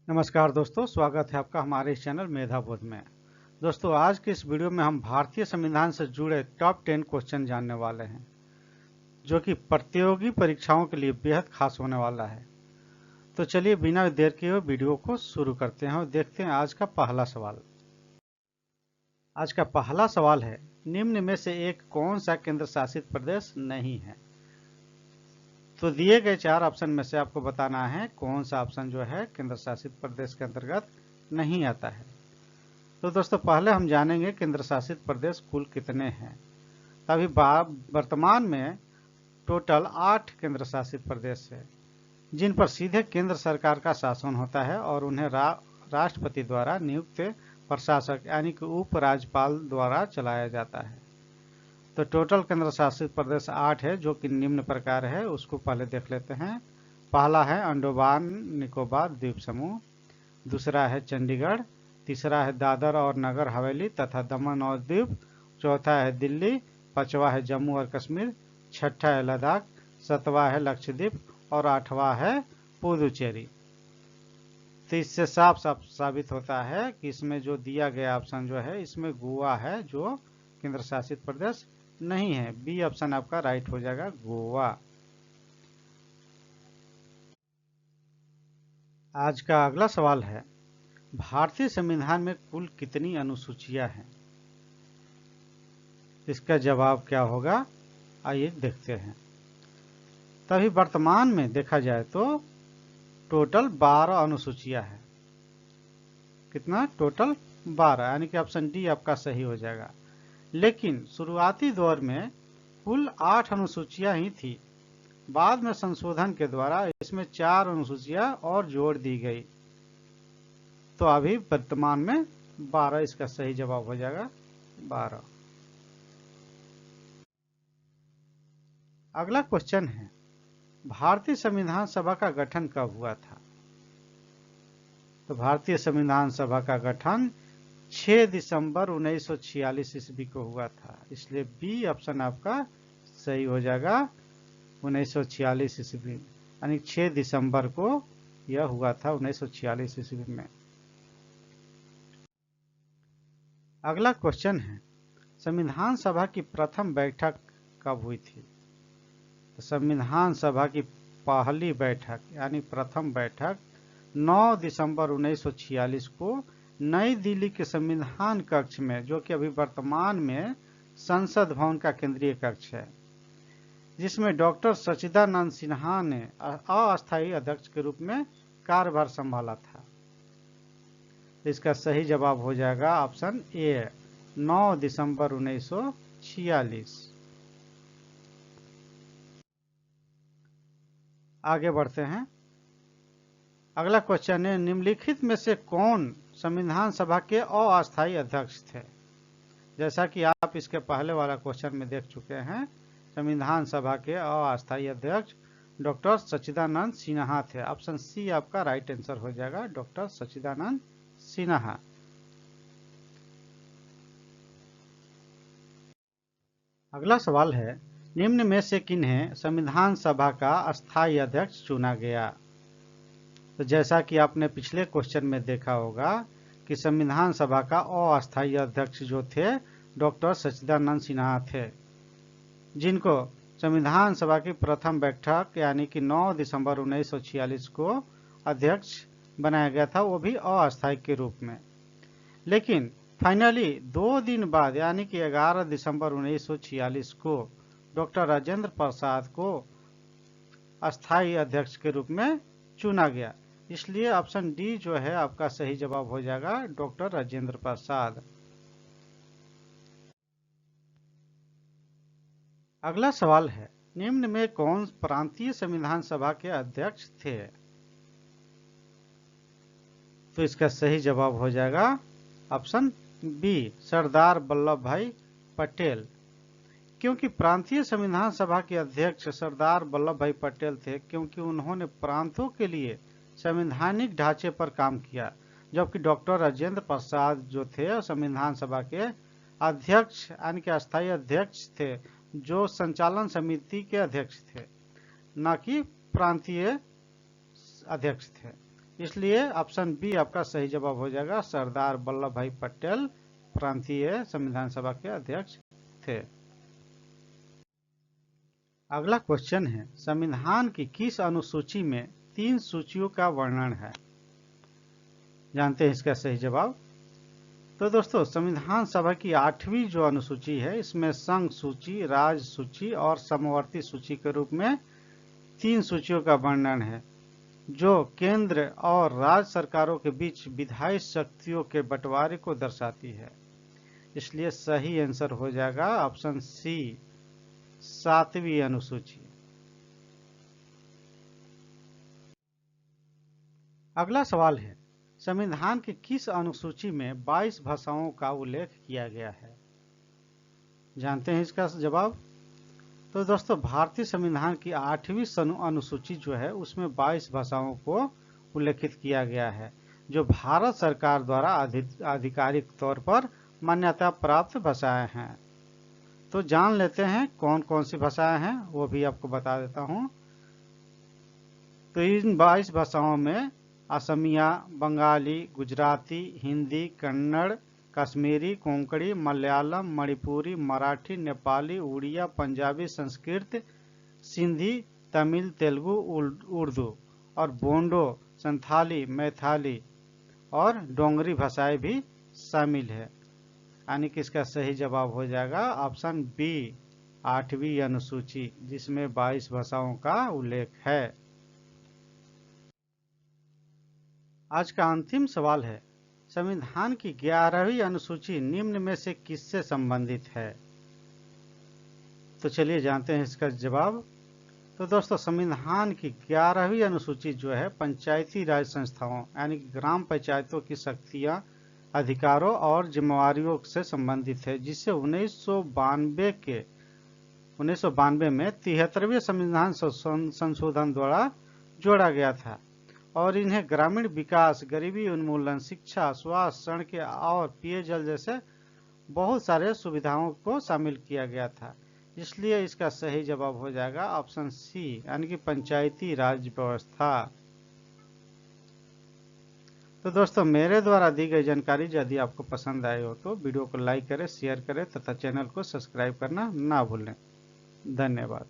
नमस्कार दोस्तों, स्वागत है आपका हमारे इस चैनल मेधा बोध में। दोस्तों, आज के इस वीडियो में हम भारतीय संविधान से जुड़े टॉप 10 क्वेश्चन जानने वाले हैं, जो कि प्रतियोगी परीक्षाओं के लिए बेहद खास होने वाला है। तो चलिए बिना देर किए हुए वीडियो को शुरू करते हैं और देखते हैं आज का पहला सवाल। आज का पहला सवाल है, निम्न में से एक कौन सा केंद्र शासित प्रदेश नहीं है? तो दिए गए 4 ऑप्शन में से आपको बताना है कौन सा ऑप्शन जो है केंद्र शासित प्रदेश के अंतर्गत नहीं आता है। तो दोस्तों, पहले हम जानेंगे केंद्र शासित प्रदेश कुल कितने हैं। अभी वर्तमान में टोटल 8 केंद्र शासित प्रदेश है, जिन पर सीधे केंद्र सरकार का शासन होता है और उन्हें राष्ट्रपति द्वारा नियुक्त प्रशासक यानी कि उप राज्यपाल द्वारा चलाया जाता है। तो टोटल केंद्र शासित प्रदेश 8 है, जो कि निम्न प्रकार है। उसको पहले देख लेते हैं। पहला है अंडमान निकोबार द्वीप समूह, दूसरा है चंडीगढ़, तीसरा है दादर और नगर हवेली तथा दमन और दीव, चौथा है दिल्ली, पांचवा है जम्मू और कश्मीर, छठा है लद्दाख, सातवां है लक्षद्वीप और आठवां है पुदुचेरी। तो इससे साफ साफ साबित होता है कि इसमें जो दिया गया ऑप्शन जो है, इसमें गोवा है जो केंद्र शासित प्रदेश नहीं है। बी ऑप्शन आपका राइट हो जाएगा, गोवा। आज का अगला सवाल है, भारतीय संविधान में कुल कितनी अनुसूचियां हैं? इसका जवाब क्या होगा, आइए देखते हैं। तभी वर्तमान में देखा जाए तो टोटल 12 अनुसूचियां हैं। कितना? टोटल 12, यानी कि ऑप्शन डी आपका सही हो जाएगा। लेकिन शुरुआती दौर में कुल 8 अनुसूचियां ही थी। बाद में संशोधन के द्वारा इसमें 4 अनुसूचियां और जोड़ दी गई, तो अभी वर्तमान में 12 इसका सही जवाब हो जाएगा, 12। अगला क्वेश्चन है, भारतीय संविधान सभा का गठन कब हुआ था? तो भारतीय संविधान सभा का गठन 6 दिसंबर 1946 ईस्वी को हुआ था, इसलिए बी ऑप्शन आपका सही हो जाएगा। 1946 ईस्वी, यानी 6 दिसंबर को यह हुआ था, 1946 ईस्वी में। अगला क्वेश्चन है, संविधान सभा की प्रथम बैठक कब हुई थी? तो संविधान सभा की पहली बैठक यानी प्रथम बैठक 9 दिसंबर 1946 को नई दिल्ली के संविधान कक्ष में, जो कि अभी वर्तमान में संसद भवन का केंद्रीय कक्ष है, जिसमें डॉक्टर सच्चिदानंद सिन्हा ने अस्थायी अध्यक्ष के रूप में कार्यभार संभाला था। इसका सही जवाब हो जाएगा ऑप्शन ए, 9 दिसंबर 1946। आगे बढ़ते हैं। अगला क्वेश्चन है, निम्नलिखित में से कौन संविधान सभा के अस्थायी अध्यक्ष थे? जैसा कि आप इसके पहले वाला क्वेश्चन में देख चुके हैं, संविधान सभा के अस्थायी अध्यक्ष डॉक्टर सच्चिदानंद सिन्हा थे। ऑप्शन सी आपका राइट आंसर हो जाएगा, डॉक्टर सच्चिदानंद सिन्हा। अगला सवाल है, निम्न में से किन्हें संविधान सभा का अस्थायी अध्यक्ष चुना गया? तो जैसा कि आपने पिछले क्वेश्चन में देखा होगा कि संविधान सभा का अस्थायी अध्यक्ष जो थे डॉक्टर सच्चिदानंद सिन्हा थे, जिनको संविधान सभा की प्रथम बैठक यानी कि 9 दिसंबर 1946 को अध्यक्ष बनाया गया था, वो भी अस्थायी के रूप में। लेकिन फाइनली 2 दिन बाद यानी कि 11 दिसंबर 1946 को डॉक्टर राजेंद्र प्रसाद को अस्थायी अध्यक्ष के रूप में चुना गया, इसलिए ऑप्शन डी जो है आपका सही जवाब हो जाएगा, डॉक्टर राजेंद्र प्रसाद। अगला सवाल है, निम्न में कौन प्रांतीय संविधान सभा के अध्यक्ष थे? तो इसका सही जवाब हो जाएगा ऑप्शन बी, सरदार वल्लभ भाई पटेल। क्योंकि प्रांतीय संविधान सभा के अध्यक्ष सरदार वल्लभ भाई पटेल थे, क्योंकि उन्होंने प्रांतों के लिए संवैधानिक ढांचे पर काम किया, जबकि डॉक्टर राजेंद्र प्रसाद जो थे संविधान सभा के अध्यक्ष यानी कि अस्थायी अध्यक्ष थे, जो संचालन समिति के अध्यक्ष थे, न कि प्रांतीय अध्यक्ष थे। इसलिए ऑप्शन बी आपका सही जवाब हो जाएगा। सरदार वल्लभ भाई पटेल प्रांतीय संविधान सभा के अध्यक्ष थे। अगला क्वेश्चन है, संविधान की किस अनुसूची में 3 सूचियों का वर्णन है? जानते हैं इसका सही जवाब। तो दोस्तों, संविधान सभा की 8वीं जो अनुसूची है, इसमें संघ सूची, राज्य सूची और समवर्ती सूची के रूप में 3 सूचियों का वर्णन है, जो केंद्र और राज्य सरकारों के बीच विधायी शक्तियों के बंटवारे को दर्शाती है। इसलिए सही आंसर हो जाएगा ऑप्शन सी, 7वीं अनुसूची। अगला सवाल है, संविधान की किस अनुसूची में 22 भाषाओं का उल्लेख किया गया है? जानते हैं इसका जवाब। तो दोस्तों, भारतीय संविधान की 8वीं अनुसूची जो है, उसमें 22 भाषाओं को उल्लेखित किया गया है, जो भारत सरकार द्वारा आधिकारिक तौर पर मान्यता प्राप्त भाषाएं हैं। तो जान लेते हैं कौन कौन सी भाषाएं हैं, वो भी आपको बता देता हूं। तो इन 22 भाषाओं में असमिया, बंगाली, गुजराती, हिंदी, कन्नड़, कश्मीरी, कोंकणी, मलयालम, मणिपुरी, मराठी, नेपाली, उड़िया, पंजाबी, संस्कृत, सिंधी, तमिल, तेलुगु, उर्दू और बोंडो, संथाली, मैथिली और डोंगरी भाषाएं भी शामिल है। यानी कि इसका सही जवाब हो जाएगा ऑप्शन बी, 8वीं अनुसूची, जिसमें 22 भाषाओं का उल्लेख है। आज का अंतिम सवाल है, संविधान की 11वीं अनुसूची निम्न में से किससे संबंधित है? तो चलिए जानते हैं इसका जवाब। तो दोस्तों, संविधान की 11वीं अनुसूची जो है, पंचायती राज संस्थाओं यानी कि ग्राम पंचायतों की शक्तियां, अधिकारों और जिम्मेवारियों से संबंधित है, जिसे 1992 में 73वें संविधान संशोधन द्वारा जोड़ा गया था और इन्हें ग्रामीण विकास, गरीबी उन्मूलन, शिक्षा, स्वास्थ्य, सड़कें और पेयजल जैसे बहुत सारे सुविधाओं को शामिल किया गया था। इसलिए इसका सही जवाब हो जाएगा ऑप्शन सी, यानी कि पंचायती राज व्यवस्था। तो दोस्तों, मेरे द्वारा दी गई जानकारी यदि आपको पसंद आई हो तो वीडियो को लाइक करें, शेयर करें तथा चैनल को सब्सक्राइब करना ना भूलें। धन्यवाद।